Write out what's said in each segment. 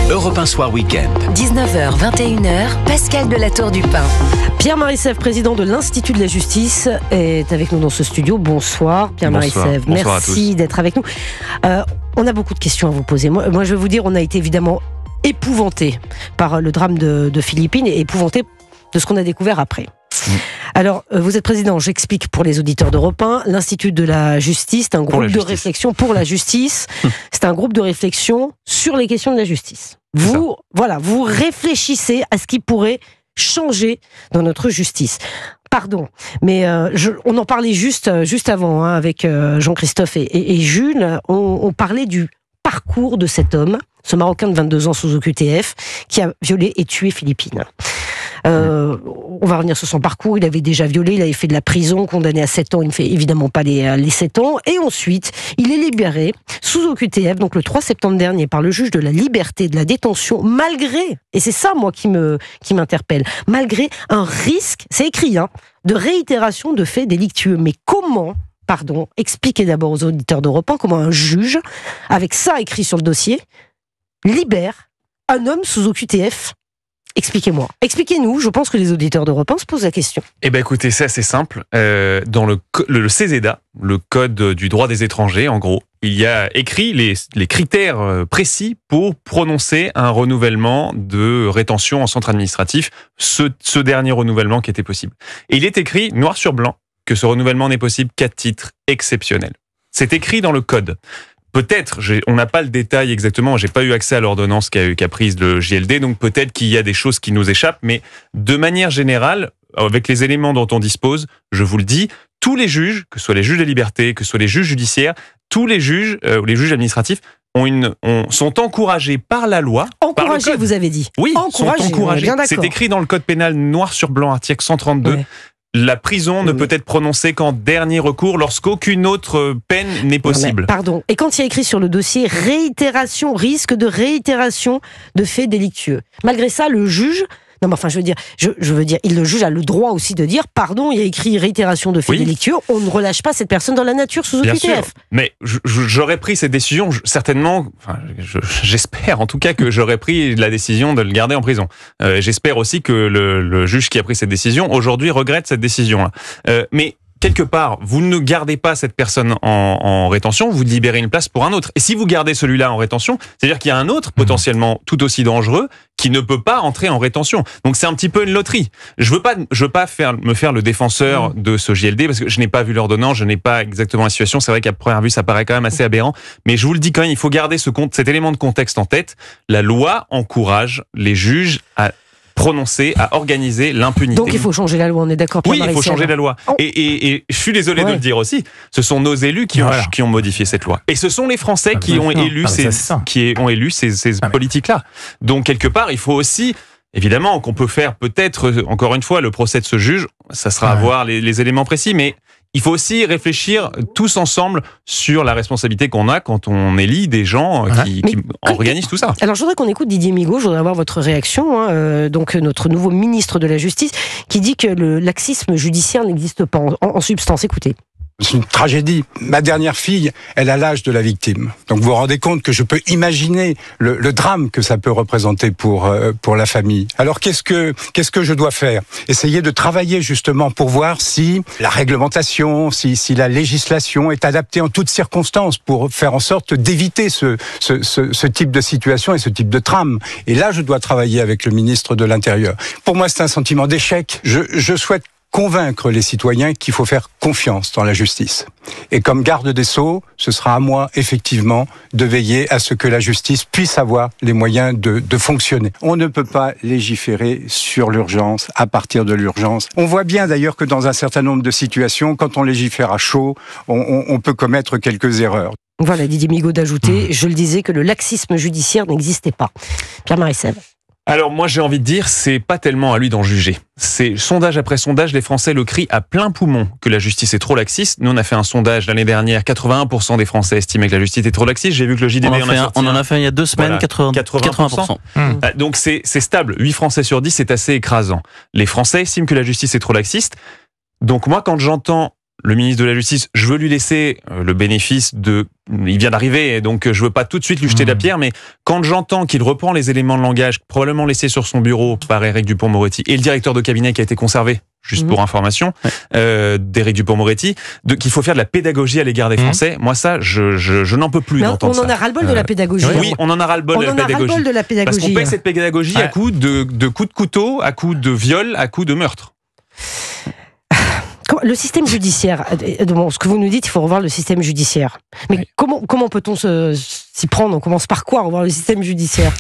Europe 1 Soir Week-end. 19h, 21h, Pascal Delatour du Pin. Pierre-Marie Sèvres, président de l'Institut de la Justice, est avec nous dans ce studio. Bonsoir Pierre-Marie Sèvres. Merci d'être avec nous. On a beaucoup de questions à vous poser. Moi, je vais vous dire, on a été évidemment épouvantés par le drame de Philippines et épouvantés de ce qu'on a découvert après. Alors, vous êtes président, j'explique pour les auditeurs d'Europe 1, l'Institut de la Justice, c'est un groupe de réflexion pour la justice. C'est un groupe de réflexion sur les questions de la justice. Vous réfléchissez à ce qui pourrait changer dans notre justice. Pardon, mais on en parlait juste avant avec Jean-Christophe et Jules. On parlait du parcours de cet homme, ce Marocain de 22 ans sous OQTF, qui a violé et tué Philippines. On va revenir sur son parcours. Il avait déjà violé, il avait fait de la prison, condamné à 7 ans. Il ne fait évidemment pas les 7 ans. Et ensuite, il est libéré sous OQTF, donc le 3 septembre dernier, par le juge de la liberté et de la détention, malgré, et c'est ça moi qui m'interpelle, malgré un risque, c'est écrit, de réitération de faits délictueux. Mais comment, expliquez d'abord aux auditeurs d'Europe 1 comment un juge, avec ça écrit sur le dossier, libère un homme sous OQTF. Expliquez-moi. Expliquez-nous, je pense que les auditeurs d'Europe 1 se posent la question. Eh bien écoutez, c'est assez simple. Dans le CESEDA, le code du droit des étrangers, en gros, il y a écrit les critères précis pour prononcer un renouvellement de rétention en centre administratif, ce dernier renouvellement qui était possible. Et il est écrit, noir sur blanc, que ce renouvellement n'est possible qu'à titre exceptionnel. C'est écrit dans le code. Peut-être, on n'a pas le détail exactement, j'ai pas eu accès à l'ordonnance qu'a prise le JLD, donc peut-être qu'il y a des choses qui nous échappent, mais de manière générale, avec les éléments dont on dispose, je vous le dis, tous les juges, que ce soit les juges de liberté, que ce soit les juges judiciaires, tous les juges, les juges administratifs, sont encouragés par la loi. Encouragés, vous avez dit. Oui, sont encouragés. C'est écrit dans le code pénal noir sur blanc, article 132. Ouais. La prison ne peut être prononcée qu'en dernier recours lorsqu'aucune autre peine n'est possible. Pardon. Et quand il y a écrit sur le dossier réitération, risque de réitération de faits délictueux. Malgré ça, le juge, je veux dire, le juge a le droit aussi de dire, pardon, il y a écrit réitération de faits délictueux, on ne relâche pas cette personne dans la nature sous OQTF. Bien sûr. Mais j'aurais pris cette décision, certainement, j'espère en tout cas que j'aurais pris la décision de le garder en prison. J'espère aussi que le juge qui a pris cette décision, aujourd'hui, regrette cette décision-là. Mais quelque part, vous ne gardez pas cette personne en rétention, vous libérez une place pour un autre. Et si vous gardez celui-là en rétention, c'est-à-dire qu'il y a un autre, potentiellement tout aussi dangereux, qui ne peut pas entrer en rétention. Donc c'est un petit peu une loterie. Je veux pas me faire le défenseur de ce JLD, parce que je n'ai pas vu l'ordonnance, je n'ai pas exactement la situation. C'est vrai qu'à première vue, ça paraît quand même assez aberrant. Mais je vous le dis quand même, il faut garder cet élément de contexte en tête. La loi encourage les juges à prononcer, à organiser l'impunité. Donc il faut changer la loi, on est d'accord? Oui, il faut changer la loi. Et je suis désolé de le dire aussi, ce sont nos élus qui ont modifié cette loi. Et ce sont les Français qui ont élu ces politiques-là. Donc quelque part, il faut aussi, évidemment, qu'on peut faire peut-être, encore une fois, le procès de ce juge, ça sera à voir les éléments précis, mais il faut aussi réfléchir tous ensemble sur la responsabilité qu'on a quand on élit des gens qui organisent tout ça. Alors je voudrais qu'on écoute Didier Migaud, je voudrais avoir votre réaction, donc notre nouveau ministre de la Justice, qui dit que le laxisme judiciaire n'existe pas en substance. Écoutez. C'est une tragédie. Ma dernière fille, elle a l'âge de la victime. Donc vous vous rendez compte que je peux imaginer le drame que ça peut représenter pour la famille. Alors qu'est-ce que je dois faire? Essayer de travailler justement pour voir si la réglementation, si la législation est adaptée en toutes circonstances pour faire en sorte d'éviter ce type de situation et ce type de drame. Et là, je dois travailler avec le ministre de l'Intérieur. Pour moi, c'est un sentiment d'échec. Je souhaite convaincre les citoyens qu'il faut faire confiance dans la justice. Et comme garde des Sceaux, ce sera à moi, effectivement, de veiller à ce que la justice puisse avoir les moyens de fonctionner. On ne peut pas légiférer sur l'urgence, à partir de l'urgence. On voit bien d'ailleurs que dans un certain nombre de situations, quand on légifère à chaud, on peut commettre quelques erreurs. Voilà, Didier Migaud d'ajouter, je le disais, que le laxisme judiciaire n'existait pas. Pierre-Marie Sèvres. Alors moi j'ai envie de dire, c'est pas tellement à lui d'en juger. C'est sondage après sondage, les Français le crient à plein poumon que la justice est trop laxiste. Nous on a fait un sondage l'année dernière, 81% des Français estimaient que la justice est trop laxiste. J'ai vu que le JDD on en a fait il y a 2 semaines, voilà, 80%. Donc c'est stable, 8 Français sur 10, c'est assez écrasant. Les Français estiment que la justice est trop laxiste. Donc moi quand j'entends le ministre de la Justice, je veux lui laisser le bénéfice il vient d'arriver, donc je veux pas tout de suite lui jeter la pierre, mais quand j'entends qu'il reprend les éléments de langage probablement laissés sur son bureau par Éric Dupond-Moretti et le directeur de cabinet qui a été conservé, juste pour information, d'Éric Dupond-Moretti, qu'il faut faire de la pédagogie à l'égard des Français. Moi, ça, je n'en peux plus d'entendre ça. On en a ras-le-bol de la pédagogie. Oui, on en a ras-le-bol de la pédagogie. Parce qu'on paye cette pédagogie à coups de coups de couteau, à coups de viol, à coups de meurtre. Le système judiciaire, ce que vous nous dites, il faut revoir le système judiciaire. Mais comment peut-on s'y prendre ? On commence par quoi ? Revoir le système judiciaire ?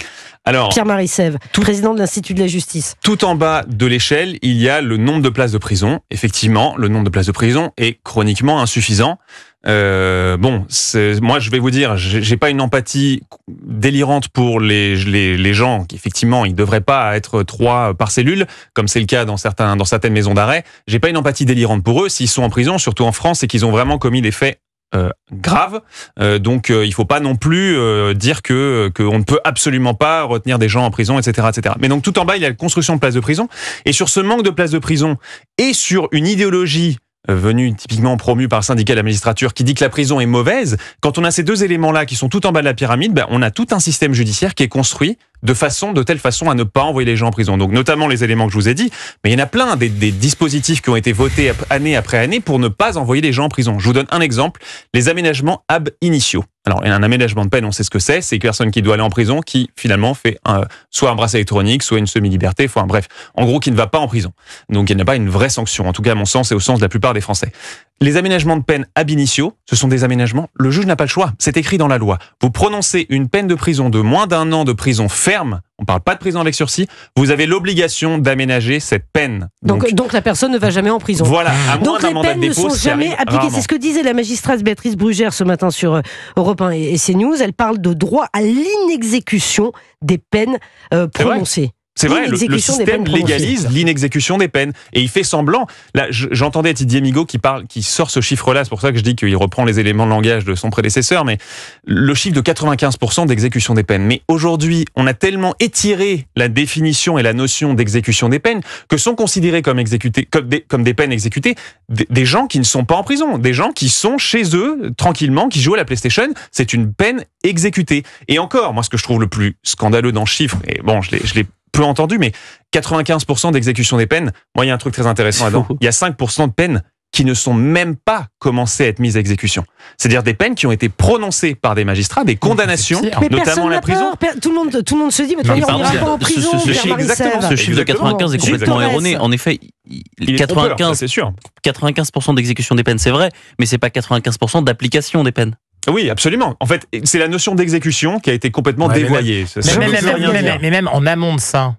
Alors, Pierre-Marie Sèvres, président de l'Institut de la Justice. Tout en bas de l'échelle, il y a le nombre de places de prison. Effectivement, le nombre de places de prison est chroniquement insuffisant. Moi, je vais vous dire, j'ai pas une empathie délirante pour les gens qui, effectivement, ils devraient pas être 3 par cellule, comme c'est le cas dans certaines maisons d'arrêt. J'ai pas une empathie délirante pour eux s'ils sont en prison, surtout en France, et qu'ils ont vraiment commis des faits grave, donc il faut pas non plus dire que on ne peut absolument pas retenir des gens en prison, etc., etc. Mais donc tout en bas il y a la construction de places de prison, et sur ce manque de places de prison et sur une idéologie venue typiquement promue par le syndicat de la magistrature qui dit que la prison est mauvaise, quand on a ces deux éléments-là qui sont tout en bas de la pyramide, on a tout un système judiciaire qui est construit de telle façon à ne pas envoyer les gens en prison. Donc notamment les éléments que je vous ai dit, mais il y en a plein des dispositifs qui ont été votés année après année pour ne pas envoyer les gens en prison. Je vous donne un exemple, les aménagements ab initio. Alors, il y a un aménagement de peine, on sait ce que c'est une personne qui doit aller en prison, qui finalement fait soit un bracelet électronique, soit une semi-liberté, bref, en gros qui ne va pas en prison. Donc il n'y a pas une vraie sanction, en tout cas à mon sens et au sens de la plupart des Français. Les aménagements de peine ab initio, ce sont des aménagements, le juge n'a pas le choix, c'est écrit dans la loi. Vous prononcez une peine de prison de moins d'1 an de prison ferme, on ne parle pas de prison avec sursis, vous avez l'obligation d'aménager cette peine. Donc la personne ne va jamais en prison. Voilà, à moins d'un mandat de dépôt. Donc les peines ne sont jamais appliquées. Rarement. C'est ce que disait la magistrate Béatrice Brugère ce matin sur Europe 1 et CNews. Elle parle de droit à l'inexécution des peines prononcées. C'est vrai, le système légalise l'inexécution des peines. Et il fait semblant. Là, j'entendais Didier Migaud qui sort ce chiffre-là. C'est pour ça que je dis qu'il reprend les éléments de langage de son prédécesseur. Mais le chiffre de 95% d'exécution des peines. Mais aujourd'hui, on a tellement étiré la définition et la notion d'exécution des peines que sont considérés comme des peines exécutées des gens qui ne sont pas en prison. Des gens qui sont chez eux, tranquillement, qui jouent à la PlayStation. C'est une peine exécutée. Et encore, moi, ce que je trouve le plus scandaleux dans le chiffre, et bon, je l'ai peu entendu, mais 95% d'exécution des peines, moi il y a un truc très intéressant là-dedans. Il y a 5% de peines qui ne sont même pas commencées à être mises à exécution. C'est-à-dire des peines qui ont été prononcées par des magistrats, des condamnations, notamment la prison. Tout le monde se dit, mais on n'ira pas en prison. Ce chiffre de 95 est complètement erroné. En effet, 95% d'exécution des peines, c'est vrai, mais c'est pas 95% d'application des peines. Oui, absolument. En fait, c'est la notion d'exécution qui a été complètement dévoyée. Mais même en amont de ça,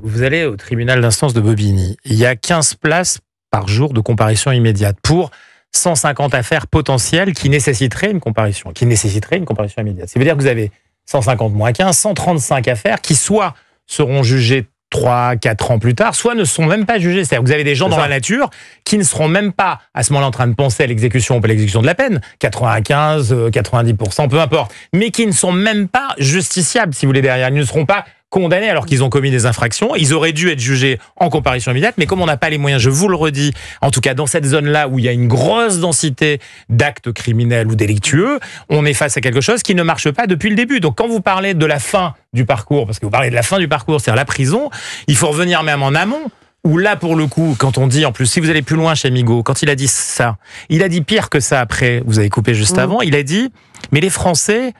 vous allez au tribunal d'instance de Bobigny. Il y a 15 places par jour de comparution immédiate pour 150 affaires potentielles qui nécessiteraient une comparution immédiate. Ça veut dire que vous avez 150 moins 15, 135 affaires qui soit seront jugées 3-4 ans plus tard, soit ne sont même pas jugés. C'est-à-dire que vous avez des gens dans la nature qui ne seront même pas à ce moment-là en train de penser à l'exécution ou pas l'exécution de la peine, 95, 90%, peu importe, mais qui ne sont même pas justiciables, si vous voulez, derrière. Ils ne seront pas condamnés alors qu'ils ont commis des infractions. Ils auraient dû être jugés en comparution immédiate, mais comme on n'a pas les moyens, je vous le redis, en tout cas dans cette zone-là où il y a une grosse densité d'actes criminels ou délictueux, on est face à quelque chose qui ne marche pas depuis le début. Donc quand vous parlez de la fin du parcours, parce que vous parlez de la fin du parcours, c'est-à-dire la prison, il faut revenir même en amont, où là, pour le coup, quand on dit, en plus, si vous allez plus loin chez Migaud, quand il a dit ça, il a dit pire que ça après, vous avez coupé juste avant, il a dit, mais les Français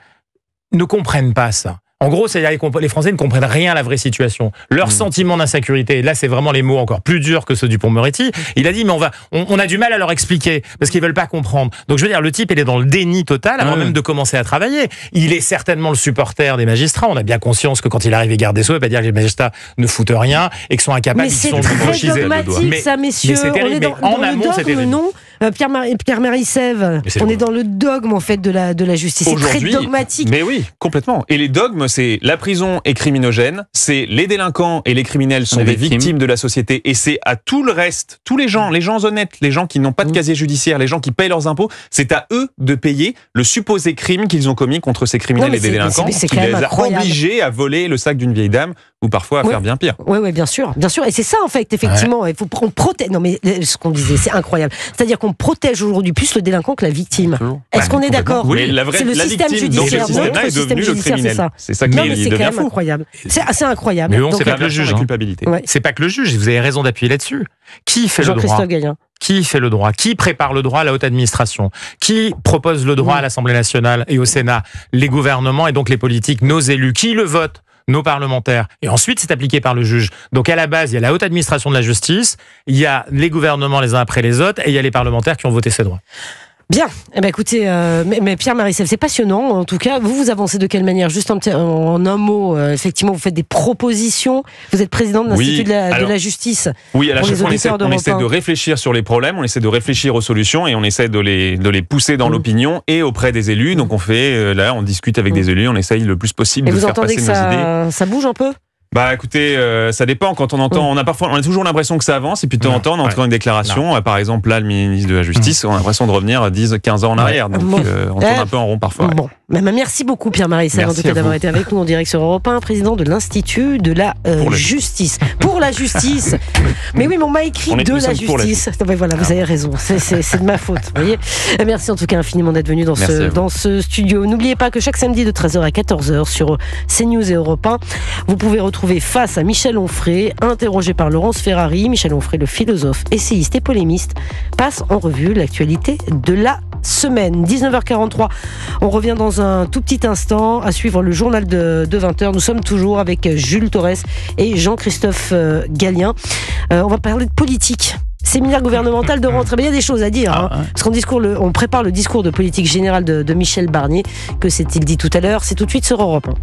ne comprennent pas ça. En gros, c'est-à-dire que les Français ne comprennent rien à la vraie situation. Leur sentiment d'insécurité, là c'est vraiment les mots encore plus durs que ceux du Dupond-Moretti, il a dit mais on a du mal à leur expliquer parce qu'ils veulent pas comprendre. Donc je veux dire, le type il est dans le déni total avant même de commencer à travailler. Il est certainement le supporter des magistrats. On a bien conscience que quand il arrive et garde des Sceaux, il va pas dire que les magistrats ne foutent rien et qu'ils sont incapables, qu'ils sont franchisés. Mais c'est très dogmatique ça, messieurs. Mais c'est terrible. On est dans le dogme, non Pierre-Marie Sèvres, on est dans le dogme en fait de la justice. C'est très dogmatique. Mais oui, complètement. Et les dogmes, c'est la prison est criminogène, c'est les délinquants et les criminels sont des victimes de la société, et c'est à tout le reste, tous les gens honnêtes, les gens qui n'ont pas de casier judiciaire, les gens qui payent leurs impôts, c'est à eux de payer le supposé crime qu'ils ont commis contre ces criminels et des délinquants qui les a obligés à voler le sac d'une vieille dame ou parfois à faire bien pire. Oui, bien sûr. Et c'est ça en fait, effectivement. Il faut protège. Non mais ce qu'on disait, c'est incroyable. C'est-à-dire qu'on qu'on protège aujourd'hui plus le délinquant que la victime. Est-ce qu'on est d'accord? Oui, c'est le système judiciaire. Notre système judiciaire, c'est ça. C'est ça qui c'est quand même incroyable. C'est assez incroyable. Mais bon, c'est pas que le juge. Ouais. C'est pas que le juge. Vous avez raison d'appuyer là-dessus. Qui fait le droit? Jean-Christophe Gallien. Qui fait le droit? Qui prépare le droit à la haute administration? Qui propose le droit à l'Assemblée nationale et au Sénat? Les gouvernements et donc les politiques, nos élus. Qui le vote? Nos parlementaires. Et ensuite, c'est appliqué par le juge. Donc, à la base, il y a la haute administration de la justice, il y a les gouvernements les uns après les autres, et il y a les parlementaires qui ont voté ces droits. Bien. Eh ben, écoutez, mais Pierre-Marie Sèvres, c'est passionnant. En tout cas, vous avancez de quelle manière? Juste en un mot, effectivement, vous faites des propositions. Vous êtes président de l'Institut de la justice. Oui, à la chaque fois, on essaie de réfléchir sur les problèmes, on essaie de réfléchir aux solutions et on essaie de les pousser dans l'opinion et auprès des élus. Donc, on discute avec des élus, on essaye le plus possible de faire passer nos idées. Et vous entendez que ça bouge un peu? Bah écoutez, ça dépend. Quand on entend, on a toujours l'impression que ça avance, et puis de temps en temps, on entend une déclaration. Par exemple, là, le ministre de la Justice, on a l'impression de revenir 10-15 ans en arrière. Donc, on tourne un peu en rond parfois. Bon. Merci beaucoup, Pierre-Marie Sèvres, en tout cas, d'avoir été avec nous en direct sur Europe 1, président de l'Institut de la Justice. Pour la justice. Mais oui, mais on m'a écrit de la justice. Voilà, vous avez raison. C'est de ma faute. Vous voyez. Merci en tout cas infiniment d'être venu dans ce studio. N'oubliez pas que chaque samedi de 13h à 14h sur CNews et Europe 1, vous pouvez retrouver Face à Michel Onfray, interrogé par Laurence Ferrari. Michel Onfray, le philosophe, essayiste et polémiste, passe en revue l'actualité de la semaine. 19h43, on revient dans un tout petit instant à suivre le journal de 20h. Nous sommes toujours avec Jules Torres et Jean-Christophe Gallien. On va parler de politique. Séminaire gouvernemental de rentrée. Mais il y a des choses à dire. Parce qu'on prépare le discours de politique générale de Michel Barnier. Que s'est-il dit tout à l'heure? C'est tout de suite sur Europe 1.